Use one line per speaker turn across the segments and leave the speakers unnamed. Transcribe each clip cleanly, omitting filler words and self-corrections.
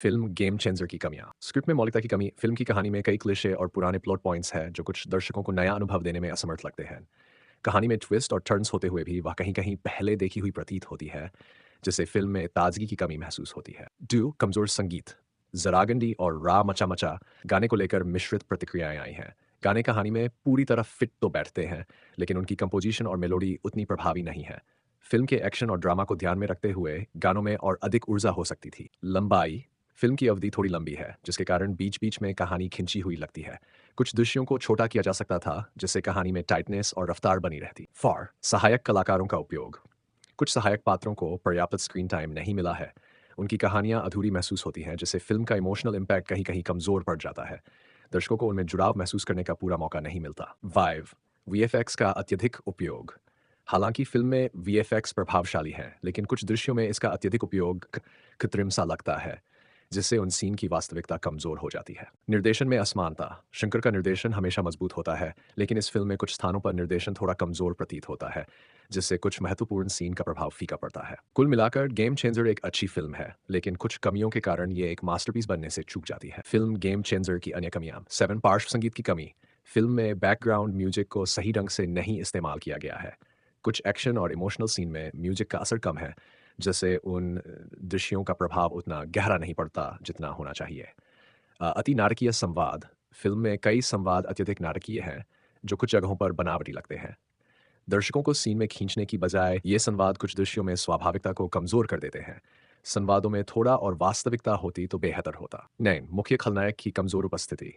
Film game changer की कमियां। Script में मौलिकता की कमी। फिल्म की कहानी में कई क्लिशे और पुराने प्लॉट पॉइंट्स हैं जो कुछ दर्शकों को नया अनुभव देने में असमर्थ लगते हैं। कहानी में ट्विस्ट और टर्न्स होते हुए भी वह कहीं कहीं पहले देखी हुई प्रतीत होती है, जिससे फिल्म में ताजगी की कमी महसूस होती है। डू कमजोर संगीत। जरागंडी और रा मचा मचा गाने को लेकर मिश्रित प्रतिक्रियाएं आई हैं। गाने कहानी में पूरी तरह फिट तो बैठते हैं, लेकिन उनकी कंपोजिशन और मेलोडी उतनी प्रभावी नहीं है। फिल्म के एक्शन और ड्रामा को ध्यान में रखते हुए गानों में और अधिक ऊर्जा हो सकती थी। लंबाई। फिल्म की अवधि थोड़ी लंबी है, जिसके कारण बीच-बीच में कहानी खिंची हुई लगती है। कुछ दृश्यों को छोटा किया जा सकता था, जिससे कहानी में टाइटनेस और रफ्तार बनी रहती। फॉर सहायक कलाकारों का उपयोग। कुछ सहायक पात्रों को पर्याप्त स्क्रीन टाइम नहीं मिला है। उनकी कहानियां अधूरी महसूस होती हैं, जिससे फिल्म का इमोशनल इम्पैक्ट कहीं-कहीं कमजोर पड़ जाता है। दर्शकों को उनमें जुड़ाव महसूस करने का पूरा मौका नहीं मिलता। वाइव वीएफएक्स का अत्यधिक उपयोग। हालांकि फिल्म में वीएफएक्स प्रभावशाली हैं, लेकिन कुछ दृश्यों में इसका अत्यधिक उपयोग कृत्रिम सा लगता है, जिससे उन सीन की वास्तविकता कमजोर हो जाती है। निर्देशन में असमानता। शंकर का निर्देशन हमेशा मजबूत होता है, लेकिन इस फिल्म में कुछ स्थानों पर निर्देशन थोड़ा कमजोर प्रतीत होता है, जिससे कुछ महत्वपूर्ण सीन का प्रभाव फीका पड़ता है। कुल मिलाकर गेम चेंजर एक अच्छी फिल्म है, लेकिन कुछ कमियों के कारण ये एक मास्टरपीस बनने से चूक जाती है। फिल्म गेम चेंजर की अन्य कमियां। 7 पार्श्व संगीत की कमी। फिल्म में बैकग्राउंड म्यूजिक को सही ढंग से नहीं इस्तेमाल किया गया है। कुछ एक्शन और इमोशनल सीन में म्यूजिक का असर कम है, जिससे उन दृश्यों का प्रभाव उतना गहरा नहीं पड़ता जितना होना चाहिए। अति नाटकीय संवाद। फिल्म में कई संवाद अत्यधिक नाटकीय हैं, जो कुछ जगहों पर बनावटी लगते हैं। दर्शकों को सीन में खींचने की बजाय ये संवाद कुछ दृश्यों में स्वाभाविकता को कमजोर कर देते हैं। संवादों में थोड़ा और वास्तविकता होती तो बेहतर होता। 9 मुख्य खलनायक की कमजोर उपस्थिति।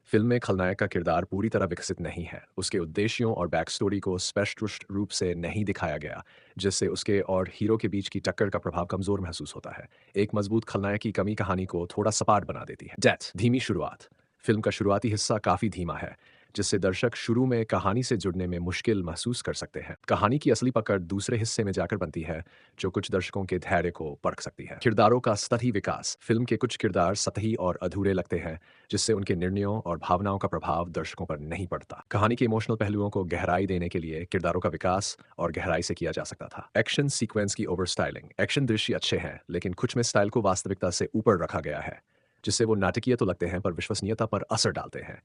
फिल्म में खलनायक का किरदार पूरी तरह विकसित नहीं है। उसके उद्देश्यों और बैक स्टोरी को स्पष्ट रूप से नहीं दिखाया गया, जिससे उसके और हीरो के बीच की टक्कर का प्रभाव कमजोर महसूस होता है। एक मजबूत खलनायक की कमी कहानी को थोड़ा सपाट बना देती है। डेथ धीमी शुरुआत। फिल्म का शुरुआती हिस्सा काफी धीमा है, जिससे दर्शक शुरू में कहानी से जुड़ने में मुश्किल महसूस कर सकते हैं। कहानी की असली पकड़ दूसरे हिस्से में जाकर बनती है, जो कुछ दर्शकों के धैर्य को परख सकती है। किरदारों का सतही विकास। फिल्म के कुछ किरदार सतही और अधूरे लगते हैं, जिससे उनके निर्णयों और भावनाओं का प्रभाव दर्शकों पर नहीं पड़ता। कहानी के इमोशनल पहलुओं को गहराई देने के लिए किरदारों का विकास और गहराई से किया जा सकता था। एक्शन सीक्वेंस की ओवर स्टाइलिंग। एक्शन दृश्य अच्छे हैं, लेकिन कुछ में स्टाइल को वास्तविकता से ऊपर रखा गया है, जिससे वो नाटकीय तो लगते हैं पर विश्वसनीयता पर असर डालते हैं।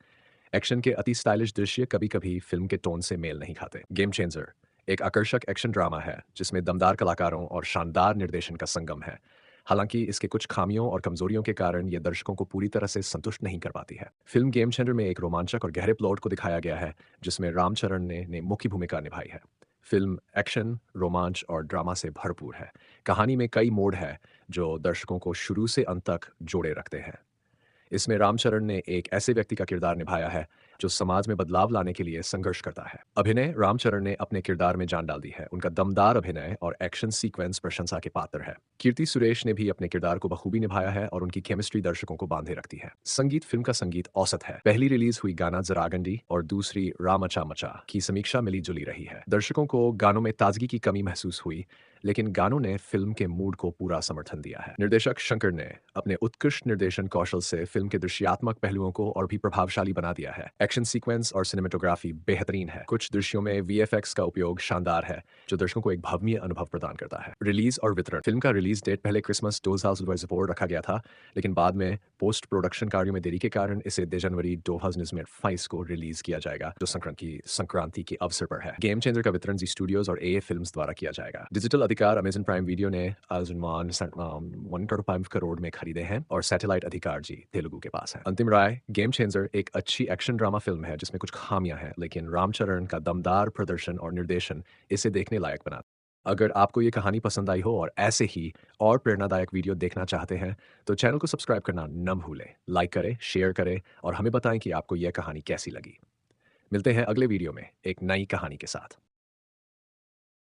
एक्शन के अति स्टाइलिश दृश्य कभी-कभी फिल्म के टोन से मेल नहीं खाते। गेम चेंजर एक आकर्षक एक्शन ड्रामा है, जिसमें दमदार कलाकारों और शानदार निर्देशन का संगम है। हालांकि इसके कुछ खामियों और कमजोरियों के कारण यह दर्शकों को पूरी तरह से संतुष्ट नहीं कर पाती है। फिल्म गेम चेंजर में एक रोमांचक और गहरे प्लॉट को दिखाया गया है, जिसमें रामचरण ने मुख्य भूमिका निभाई है। फिल्म एक्शन, रोमांच और ड्रामा से भरपूर है। कहानी में कई मोड़ है, जो दर्शकों को शुरू से अंत तक जोड़े रखते हैं। इसमें रामचरण ने एक ऐसे व्यक्ति का किरदार निभाया है, जो समाज में बदलाव लाने के लिए संघर्ष करता है। अभिनय। रामचरण ने अपने किरदार में जान डाल दी है। उनका दमदार अभिनय और एक्शन सीक्वेंस प्रशंसा के पात्र है। कीर्ति सुरेश ने भी अपने किरदार को बखूबी निभाया है और उनकी केमिस्ट्री दर्शकों को बांधे रखती है। संगीत। फिल्म का संगीत औसत है। पहली रिलीज हुई गाना जरागंडी और दूसरी रामचा मचा की समीक्षा मिली जुली रही है। दर्शकों को गानों में ताजगी की कमी महसूस हुई, लेकिन गानों ने फिल्म के मूड को पूरा समर्थन दिया है। निर्देशक शंकर ने अपने उत्कृष्ट निर्देशन कौशल से फिल्म के दृश्यात्मक पहलुओं को और भी प्रभावशाली बना दिया है। एक्शन सीक्वेंस और सिनेमेटोग्राफी बेहतरीन है। कुछ दृश्यों में वीएफएक्स का उपयोग शानदार है, जो दर्शकों को एक भव्य अनुभव प्रदान करता है। रिलीज और वितरण। फिल्म का रिलीज डेट पहले क्रिसमस 2024 रखा गया था, लेकिन बाद में पोस्ट प्रोडक्शन कार्यों में देरी के कारण इसे जनवरी 2025 को रिलीज किया जाएगा, जो संक्रांति के अवसर पर है। गेम चेंजर का वितरण जी स्टूडियोज और ए फिल्म्स द्वारा किया जाएगा। डिजिटल अधिकार अमेजन प्राइम वीडियो ने आजुमान 1.5 करोड़ में खरीदे हैं और सैटेलाइट अधिकार जी तेलुगु के पास है। अंतिम राय। गेम चेंजर एक अच्छी एक्शन ड्रामा फिल्म है, जिसमें कुछ खामियां हैं, लेकिन रामचरण का दमदार प्रदर्शन और निर्देशन इसे देखने लायक बना। अगर आपको ये कहानी पसंद आई हो और ऐसे ही और प्रेरणादायक वीडियो देखना चाहते हैं, तो चैनल को सब्सक्राइब करना न भूलें। लाइक करें, शेयर करें और हमें बताएं कि आपको यह कहानी कैसी लगी। मिलते हैं अगले वीडियो में एक नई कहानी के साथ।